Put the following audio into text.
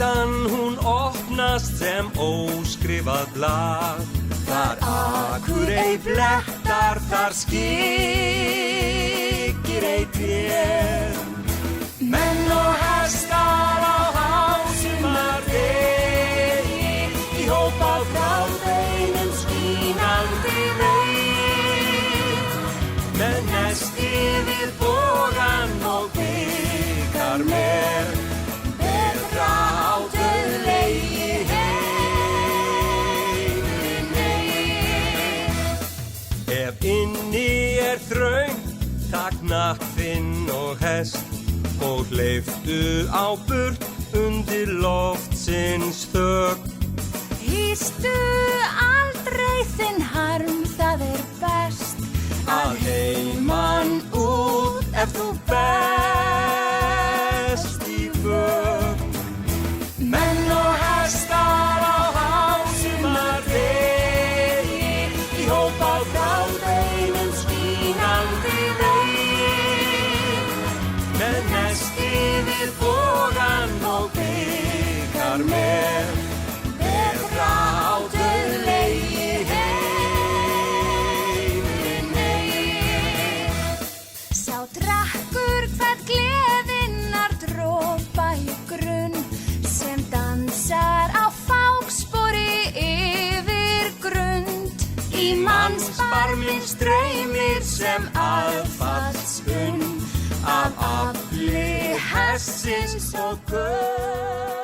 Gatan hún opnast sem óskrifað blað. Þar Akurey blettar, þar skyggir ei trén. Menn og hestar á hásumardegi, í hóp á þráðbeinum skínandi vegi. Með nesti við bogann og bikar mér, betra á döðlegi heiminn. Ef inni þröng, takk nakk þinn og hest og hleyptu á burt undir loftsins þögn. Hýstu aldrei þinn harm, það best að heiman út ef þú best í vögn. Menn og hestar á hásumardegi, í hóp á þráðbeinum skínandi vegi. Með nesti við bogann og bikar mér, betra á döðlegi heiminn eigi. Sá drakkur hvern gleðinnar dropa í grunn, sem dansar á fákspori yfir grund. Í mannsbarminn streymir sem aðfallspunn, af afli hestsins og gull.